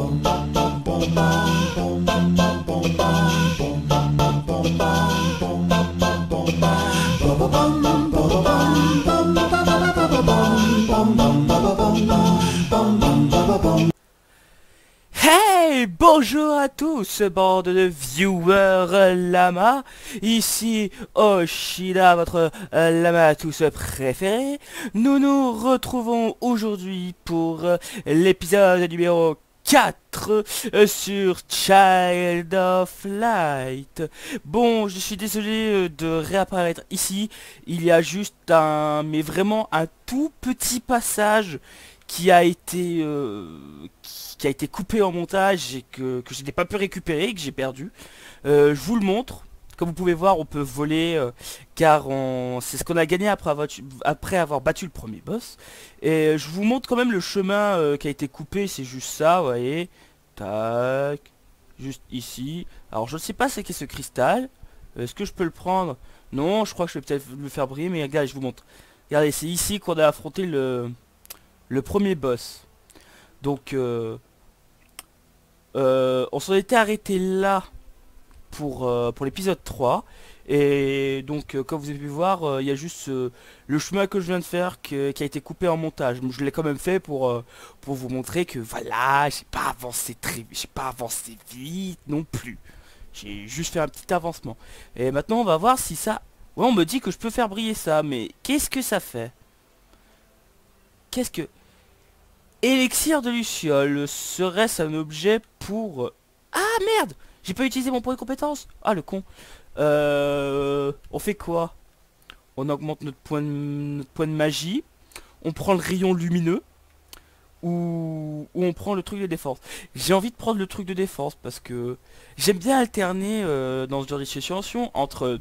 Hey, bonjour à tous, bande de viewers lama. Ici Oshida, votre lama à tous préféré. Nous nous retrouvons aujourd'hui pour l'épisode numéro 4 sur Child of Light. Bon, je suis désolé de réapparaître ici. Il y a juste mais vraiment un tout petit passage qui a été coupé en montage et que je n'ai pas pu récupérer, que j'ai perdu. Je vous le montre. Comme vous pouvez voir, on peut voler car c'est ce qu'on a gagné après avoir battu le premier boss. Et je vous montre quand même le chemin qui a été coupé, c'est juste ça, vous voyez. Tac, juste ici. Alors je ne sais pas c'est qu'est ce cristal. Est-ce que je peux le prendre? Non, je crois que je vais peut-être le faire briller, mais regardez, je vous montre. Regardez, c'est ici qu'on a affronté le premier boss. Donc on s'en était arrêté là pour l'épisode 3. Et donc comme vous avez pu voir, il y a juste le chemin que je viens de faire qui a été coupé en montage. Je l'ai quand même fait pour vous montrer que voilà, j'ai pas avancé vite non plus. J'ai juste fait un petit avancement. Et maintenant on va voir si ça... Ouais, on me dit que je peux faire briller ça, mais qu'est-ce que ça fait? Qu'est-ce que... Élixir de Luciole, serait-ce un objet pour... Ah merde! J'ai pas utilisé mon point de compétence. Ah le con. On fait quoi? On augmente notre point de magie. On prend le rayon lumineux. Ou on prend le truc de défense. J'ai envie de prendre le truc de défense parce que j'aime bien alterner dans ce genre de situation entre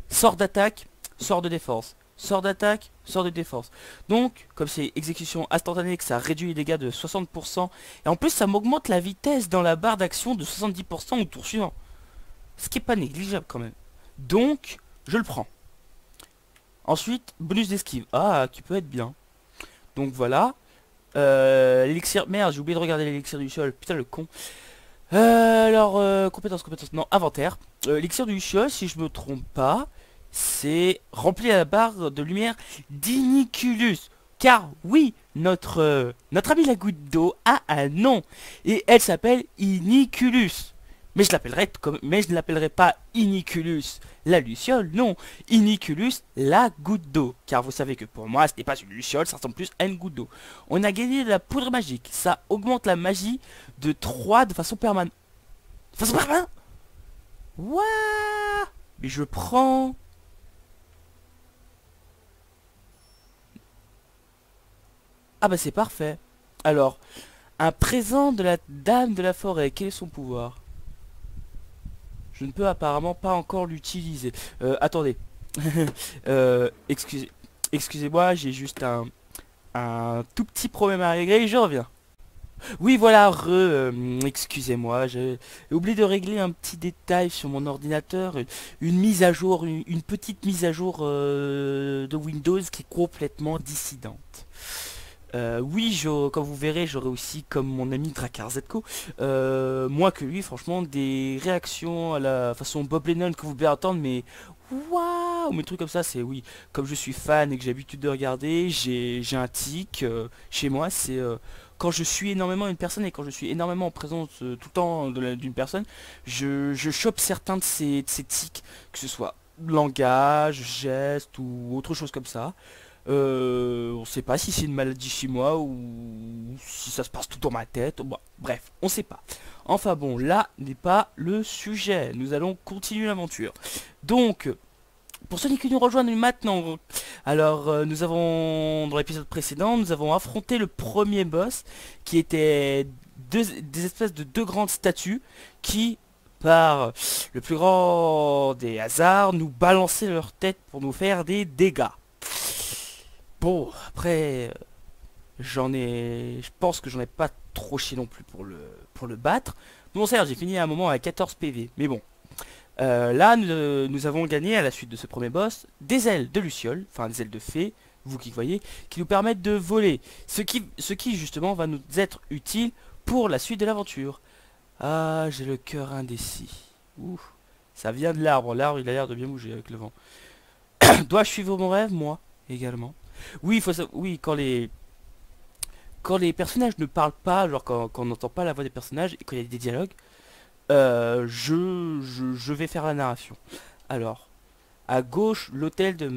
sort d'attaque, sort de défense. Sort d'attaque, sort de défense. Donc, comme c'est exécution instantanée, que ça réduit les dégâts de 60%, et en plus ça m'augmente la vitesse dans la barre d'action de 70% au tour suivant. Ce qui est pas négligeable quand même. Donc, je le prends. Ensuite, bonus d'esquive. Ah, qui peut être bien. Donc voilà. L'élixir... Merde, j'ai oublié de regarder l'élixir du sol. Putain, le con. Alors, compétence. Non, inventaire. L'élixir du sol, si je me trompe pas... c'est rempli à la barre de lumière d'Iniculus. Car oui, notre ami la goutte d'eau a un nom. Et elle s'appelle Iniculus. Mais je ne l'appellerai pas Iniculus la luciole, non. Iniculus la goutte d'eau. Car vous savez que pour moi, ce n'est pas une luciole, ça ressemble plus à une goutte d'eau. On a gagné de la poudre magique. Ça augmente la magie de 3 de façon permanente. De façon permanente? Wouah! Mais je prends... Ah bah c'est parfait. Alors, un présent de la dame de la forêt, quel est son pouvoir? Je ne peux apparemment pas encore l'utiliser. Attendez. Excusez-moi, j'ai juste un tout petit problème à régler, je reviens. Oui voilà, excusez-moi, j'ai oublié de régler un petit détail sur mon ordinateur, une mise à jour, une petite mise à jour de Windows qui est complètement dissidente. Oui, comme vous verrez, j'aurai aussi, comme mon ami Drakkar Zetko, moi que lui, franchement, des réactions à la façon Bob Lennon que vous pouvez entendre, mais waouh, mais trucs comme ça, c'est oui. Comme je suis fan et que j'ai l'habitude de regarder, j'ai un tic chez moi, c'est quand je suis énormément une personne et quand je suis énormément en présence tout le temps d'une personne, je chope certains de ces tics, que ce soit langage, geste ou autre chose comme ça. On sait pas si c'est une maladie chez moi ou si ça se passe tout dans ma tête. Bon, bref, on sait pas. Enfin bon, là n'est pas le sujet. Nous allons continuer l'aventure. Donc, pour ceux qui nous rejoignent maintenant, alors nous avons, dans l'épisode précédent, nous avons affronté le premier boss qui était des espèces de deux grandes statues qui, par le plus grand des hasards, nous balançaient leur tête pour nous faire des dégâts. Bon, après, je pense que j'en ai pas trop chié non plus pour le battre. Bon certes, j'ai fini à un moment à 14 PV, mais bon. Là, nous avons gagné à la suite de ce premier boss des ailes de luciole, enfin des ailes de fée, vous qui voyez, qui nous permettent de voler. Ce qui justement va nous être utile pour la suite de l'aventure. Ah, j'ai le cœur indécis. Ouh, ça vient de l'arbre. L'arbre, il a l'air de bien bouger avec le vent. Dois-je suivre mon rêve, moi, également? Oui, oui, quand les personnages ne parlent pas, genre quand on n'entend pas la voix des personnages et quand il y a des dialogues, je vais faire la narration. Alors, à gauche, l'hôtel de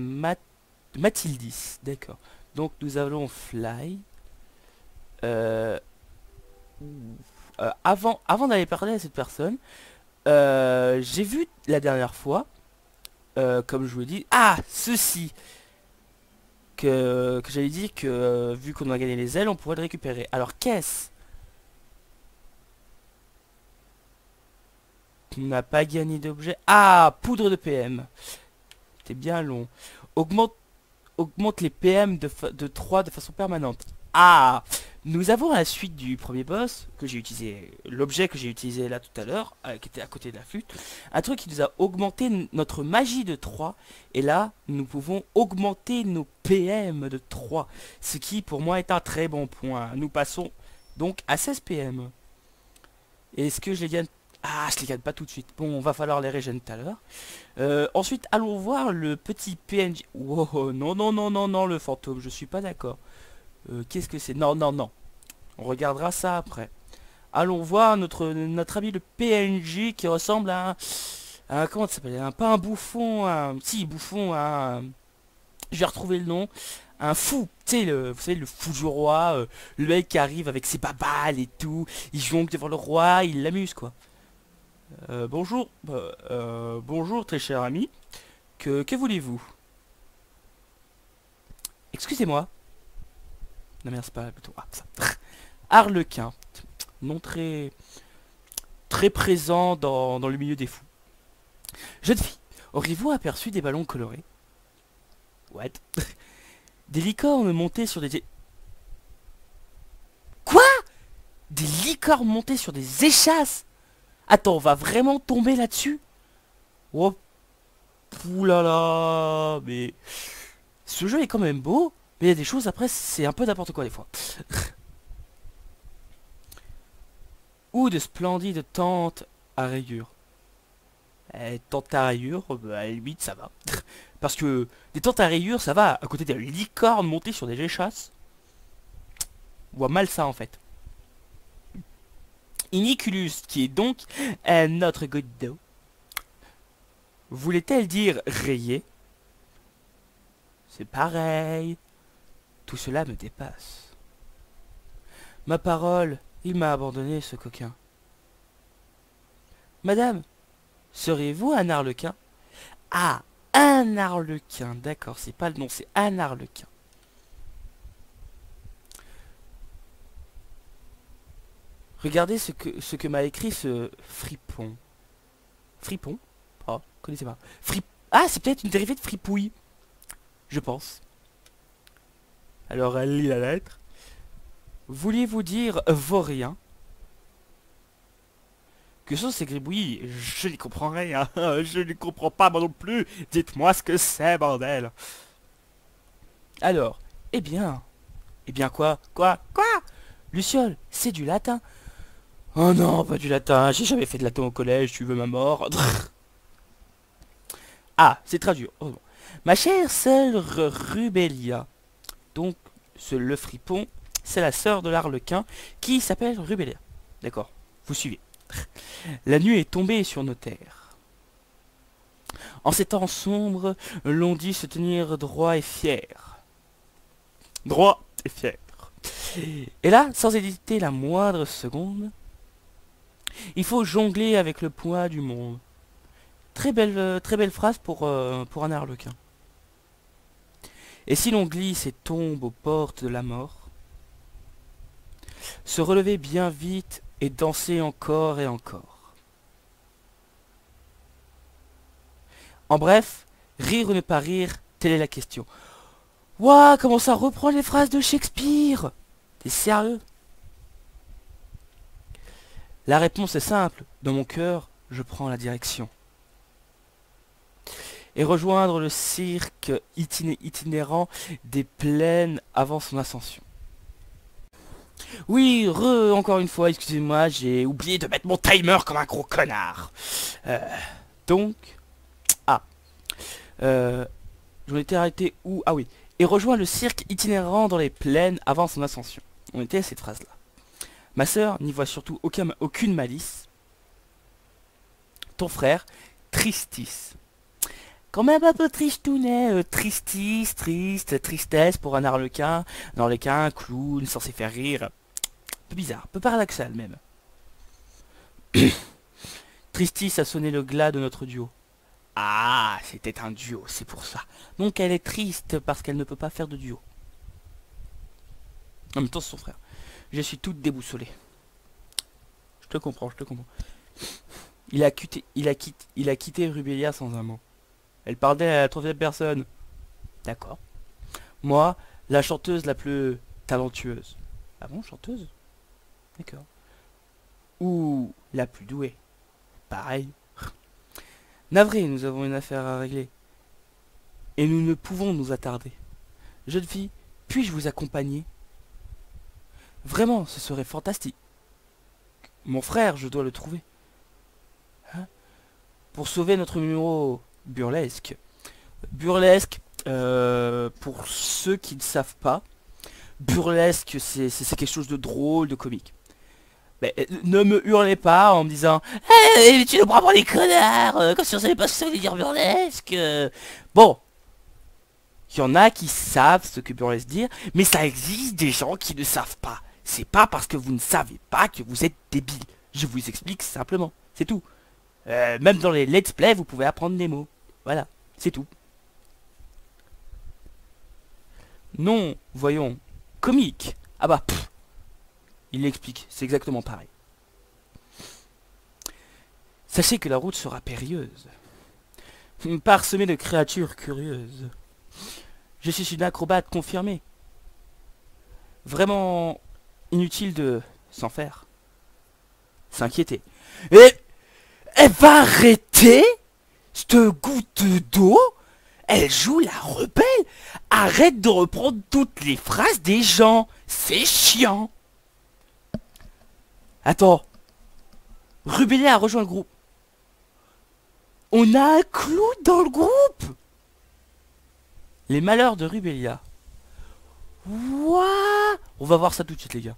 Mathildis, d'accord. Donc nous allons fly. Euh, avant d'aller parler à cette personne, j'ai vu la dernière fois, comme je vous l'ai dit, ah, ceci, que j'avais dit que vu qu'on a gagné les ailes, on pourrait le récupérer. Alors qu'est-ce? On n'a pas gagné d'objet. Ah, poudre de PM. C'était bien long. Augmente les PM de 3 de façon permanente. Ah, nous avons la suite du premier boss que j'ai utilisé, l'objet que j'ai utilisé là tout à l'heure, qui était à côté de la flûte. Un truc qui nous a augmenté notre magie de 3. Et là, nous pouvons augmenter nos PM de 3. Ce qui pour moi est un très bon point. Nous passons donc à 16 PM. Est-ce que je les gagne? Ah, je les gagne pas tout de suite. Bon, va falloir les régénérer tout à l'heure. Ensuite, allons voir le petit PNJ. Wow, non, non, non, non, non, le fantôme, je suis pas d'accord. Qu'est-ce que c'est? Non, non, non. On regardera ça après. Allons voir notre ami le PNJ qui ressemble comment ça s'appelle? Pas un bouffon, si, bouffon, je vais retrouver le nom. Un fou, tu sais, vous savez, le fou du roi, le mec qui arrive avec ses babales et tout, il jongle devant le roi, il l'amuse, quoi. Bonjour, bonjour très cher ami, que voulez-vous? Excusez-moi. Non merde, c'est pas plutôt... Ah, ça. Arlequin, nom très présent dans le milieu des fous. Jeune fille, auriez-vous aperçu des ballons colorés? What? Des licornes montées sur des... Quoi? Des licornes montées sur des échasses? Attends, on va vraiment tomber là-dessus? Oh, oulala, mais... Ce jeu est quand même beau, mais il y a des choses après, c'est un peu n'importe quoi des fois. Ou de splendides tentes à rayures. Tentes à rayures, bah, à la limite ça va. Parce que des tentes à rayures, ça va à côté des licornes montées sur des échasses. On voit mal ça en fait. Iniculus, qui est donc notre goutte d'eau. Voulait-elle dire rayer? C'est pareil. Tout cela me dépasse. Ma parole, il m'a abandonné ce coquin. Madame, seriez-vous un arlequin? Ah, un arlequin, d'accord, c'est pas le nom, c'est un arlequin. Regardez ce que m'a écrit ce fripon. Fripon? Oh, connaissez pas. Ah, c'est peut-être une dérivée de fripouille. Je pense. Alors, elle lit la lettre. Vouliez-vous dire vaurien? Que sont ces gribouillis? Je n'y comprends rien. Je ne comprends pas moi non plus. Dites-moi ce que c'est, bordel. Alors, eh bien quoi? Quoi? Luciole, c'est du latin. Oh non, pas du latin. J'ai jamais fait de latin au collège. Tu veux ma mort? Ah, c'est traduit. Oh, bon. Ma chère sœur Rubellia. Donc, le fripon, c'est la sœur de l'arlequin qui s'appelle Rubellia. D'accord, vous suivez. La nuit est tombée sur nos terres. En ces temps sombres, l'on dit se tenir droit et fier. Droit et fier. Et là, sans hésiter la moindre seconde, il faut jongler avec le poids du monde. Très belle phrase pour un arlequin. Et si l'on glisse et tombe aux portes de la mort, se relever bien vite et danser encore et encore. En bref, rire ou ne pas rire, telle est la question. Ouah, comment ça reprend les phrases de Shakespeare? T'es sérieux? La réponse est simple. Dans mon cœur, je prends la direction. Et rejoindre le cirque itinérant des plaines avant son ascension. Oui, encore une fois, excusez-moi, j'ai oublié de mettre mon timer comme un gros connard. Euh, donc, ah, euh, j'en étais arrêté où? Ah oui, et rejoint le cirque itinérant dans les plaines avant son ascension. On était à cette phrase-là. Ma sœur n'y voit surtout aucune malice. Ton frère, Tristis. Quand même un peu tristounet, tristis, triste, tristesse pour un arlequin, clown, censé faire rire. Un peu bizarre, un peu paradoxal même. Tristis a sonné le glas de notre duo. Ah, c'était un duo, c'est pour ça. Donc elle est triste parce qu'elle ne peut pas faire de duo. En même temps, c'est son frère. Je suis toute déboussolée. Je te comprends, je te comprends. Il a quitté Rubelia sans un mot. Elle parlait à la troisième personne. D'accord. Moi, la chanteuse la plus talentueuse. Ah bon, chanteuse? D'accord. Ou la plus douée. Pareil. Navré, nous avons une affaire à régler. Et nous ne pouvons nous attarder. Jeune fille, puis-je vous accompagner? Vraiment, ce serait fantastique. Mon frère, je dois le trouver. Hein? Pour sauver notre numéro burlesque. Burlesque, pour ceux qui ne savent pas, burlesque, c'est quelque chose de drôle, de comique. Mais ne me hurlez pas en me disant hey, tu nous prends pour des connards, comme si on savait pas ce que ça veut dire burlesque. Bon, il y en a qui savent ce que burlesque dire, mais ça existe des gens qui ne savent pas. C'est pas parce que vous ne savez pas que vous êtes débile. Je vous explique simplement, c'est tout. Même dans les let's play, vous pouvez apprendre des mots. Voilà, c'est tout. Non, voyons, comique. Ah bah, pff, il l'explique, c'est exactement pareil. Sachez que la route sera périlleuse, parsemée de créatures curieuses. Je suis une acrobate confirmée. Vraiment inutile de s'en faire. S'inquiéter. Et elle va arrêter cette goutte d'eau. Elle joue la rebelle. Arrête de reprendre toutes les phrases des gens. C'est chiant. Attends. Rubelia a rejoint le groupe. On a un clou dans le groupe. Les malheurs de Rubelia. What? On va voir ça tout de suite les gars.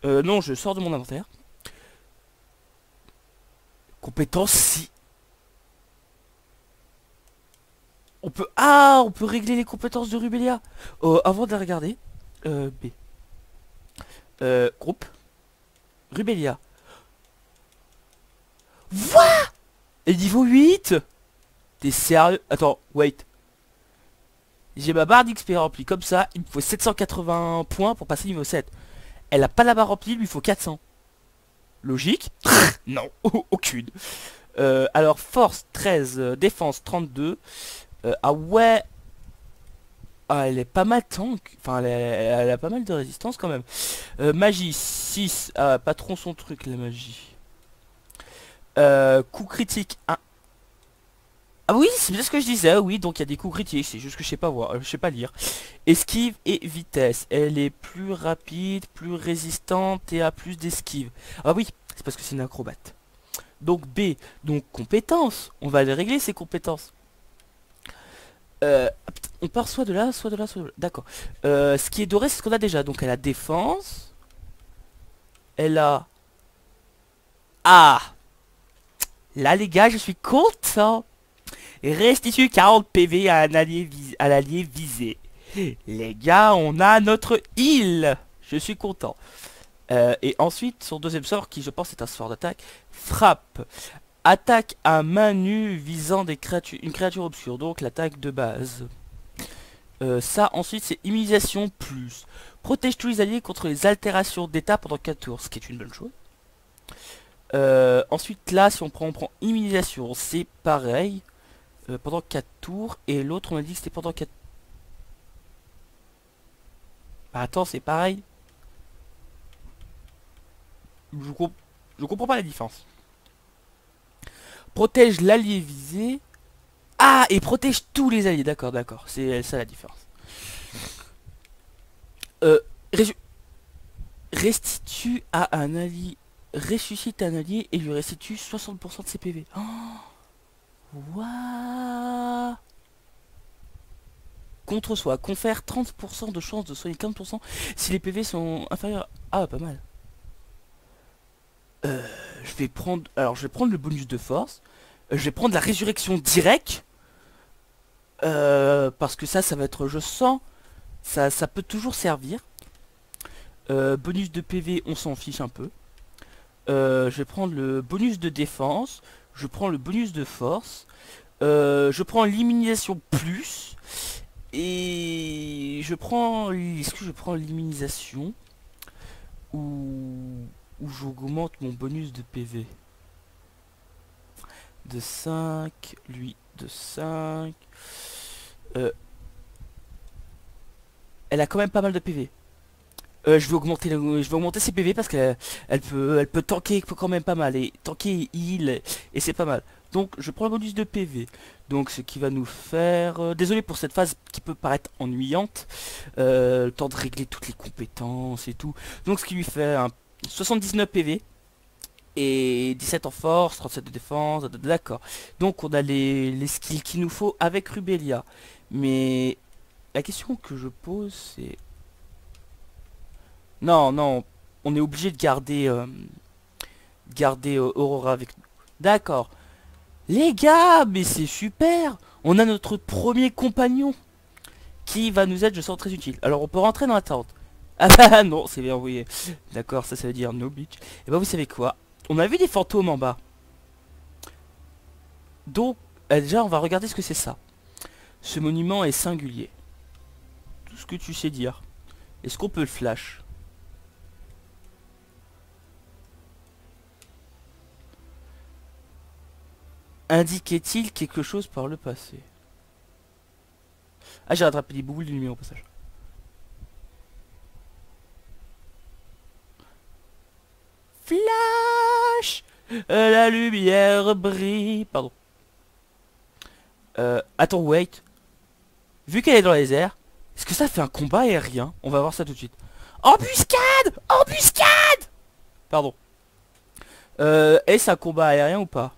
Non, je sors de mon inventaire. Compétence si. On peut... Ah, on peut régler les compétences de Rubelia. Avant de la regarder. B. Groupe. Rubelia. What? Et niveau 8? T'es sérieux? Attends, wait. J'ai ma barre d'XP remplie comme ça. Il me faut 780 points pour passer niveau 7. Elle a pas la barre remplie, il lui faut 400. Logique? Non, aucune. Alors, force 13, défense 32. Ah ouais. Ah, elle est pas mal tank. Enfin, elle a pas mal de résistance quand même. Magie 6. Ah, pas trop son truc la magie. Coup critique 1. Ah oui, c'est bien ce que je disais, oui, donc il y a des coups critiques, c'est juste que je sais pas voir, je sais pas lire. Esquive et vitesse, elle est plus rapide, plus résistante et a plus d'esquive. Ah oui, c'est parce que c'est une acrobate. Donc B, donc compétences, on va aller régler ses compétences. On part soit de là, soit de là, soit de là, d'accord. Ce qui est doré, c'est ce qu'on a déjà, donc elle a défense. Elle a... Ah! Là les gars, je suis content. Restitue 40 PV à l'allié visé. Les gars, on a notre heal. Je suis content. Et ensuite, son deuxième sort, qui je pense est un sort d'attaque, frappe. Attaque à main nue visant une créature obscure, donc l'attaque de base. Ça, ensuite, c'est immunisation plus. Protège tous les alliés contre les altérations d'état pendant 4 tours, ce qui est une bonne chose. Ensuite, là, si on prend immunisation, c'est pareil. Pendant 4 tours. Et l'autre, on a dit que c'était pendant 4... Bah, attends, c'est pareil. Je comprends pas la différence. Protège l'allié visé. Ah, et protège tous les alliés. D'accord, d'accord. C'est ça la différence. restitue à un allié, ressuscite un allié et lui restitue 60% de ses PV. Oh, waouh. Contre soi, confère 30% de chance de soigner 15% si les PV sont inférieurs. Ah, pas mal. Je vais prendre, alors je vais prendre le bonus de force. Je vais prendre la résurrection directe. Parce que ça va être, je sens, ça peut toujours servir. Bonus de PV, on s'en fiche un peu. Je vais prendre le bonus de défense. Je prends le bonus de force. Je prends l'immunisation plus. Et je prends... Est-ce que je prends l'immunisation ou j'augmente mon bonus de PV de 5, lui de 5. Elle a quand même pas mal de PV. Je vais augmenter ses PV parce qu'elle peut tanker quand même pas mal. Et tanker heal et c'est pas mal. Donc je prends le bonus de PV. Donc ce qui va nous faire... désolé pour cette phase qui peut paraître ennuyante. Le temps de régler toutes les compétences et tout. Donc ce qui lui fait un 79 PV. Et 17 en force, 37 de défense, d'accord. Donc on a les skills qu'il nous faut avec Rubelia. Mais la question que je pose c'est... Non, non, on est obligé de garder Aurora avec nous. D'accord. Les gars, mais c'est super. On a notre premier compagnon qui va nous être, je sens, très utile. Alors on peut rentrer dans la tente. Ah bah non, c'est bien envoyé. D'accord, ça veut dire no bitch. Et bah vous savez quoi? On a vu des fantômes en bas. Donc, déjà on va regarder ce que c'est ça. Ce monument est singulier. Tout ce que tu sais dire. Est-ce qu'on peut le flash? Indiquait-il quelque chose par le passé? Ah, j'ai rattrapé des boules de lumière au passage. Flash! La lumière brille. Pardon. Attends, wait. Vu qu'elle est dans les airs, est-ce que ça fait un combat aérien? On va voir ça tout de suite. Embuscade! Embuscade! Pardon. Est-ce un combat aérien ou pas?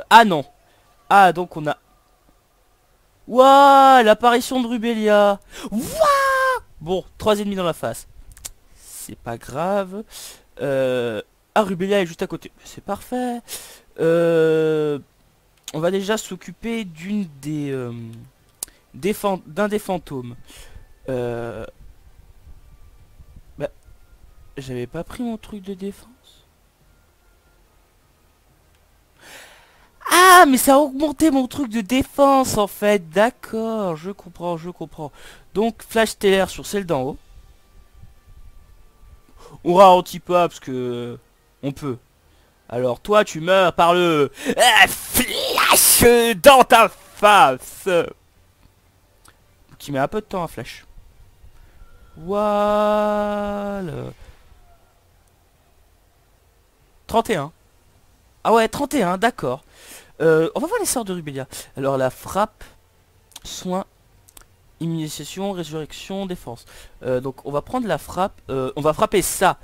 Ah non. Ah, donc on a... Waouh, l'apparition de Rubelia. Waouh. Bon, 3 ennemis dans la face. C'est pas grave. Ah, Rubelia est juste à côté. C'est parfait. On va déjà s'occuper d'une d'un des fantômes. Bah, j'avais pas pris mon truc de défense. Ah, mais ça a augmenté mon truc de défense en fait. D'accord, je comprends, je comprends. Donc, flash stellaire sur celle d'en haut. On ralentit pas parce que... on peut. Alors, toi, tu meurs par le... flash dans ta face. Qui met un peu de temps à flash. Voilà. 31. Ah ouais, 31, d'accord. On va voir les sorts de Rubelia. Alors la frappe, soin, immunisation, résurrection, défense. Donc on va prendre la frappe, on va frapper ça.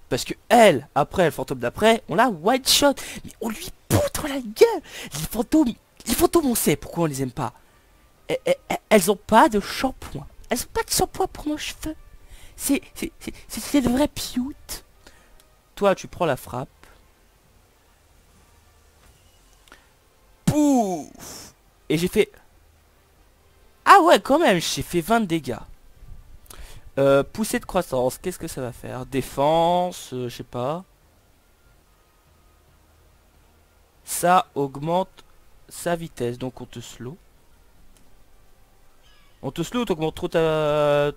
Parce que elle, après, le fantôme d'après, on l'a one shot. Mais on lui poutre la gueule. Les fantômes on sait pourquoi on les aime pas. Elles ont pas de shampoing. Elles ont pas de shampoing pour nos cheveux. C'est de vrai pioute. Toi tu prends la frappe. Pouf. Et j'ai fait... Ah ouais, quand même, j'ai fait 20 dégâts. Poussée de croissance, qu'est-ce que ça va faire? Défense, je sais pas. Ça augmente sa vitesse, donc on te slow. On te slow, t'augmentes trop ta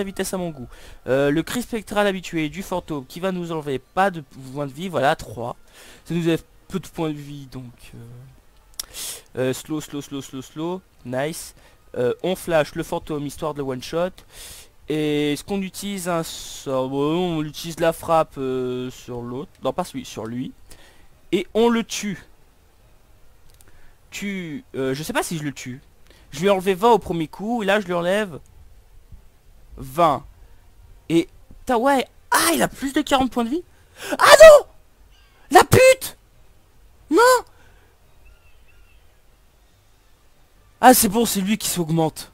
vitesse à mon goût. Le cri spectral habitué du fantôme qui va nous enlever pas de points de vie, voilà, 3. Ça nous enlève peu de points de vie, donc... slow, nice. On flash le fantôme histoire de one shot. Et est-ce qu'on utilise un sort? Bon, on utilise la frappe sur l'autre. Non, pas celui, sur lui. Et on le tue. Je sais pas si je le tue. Je lui ai enlevé 20 au premier coup. Et là je lui enlève 20. Et putain, ouais, Ah, il a plus de 40 points de vie. Ah non! La pute! Non! Ah, c'est bon, c'est lui qui s'augmente.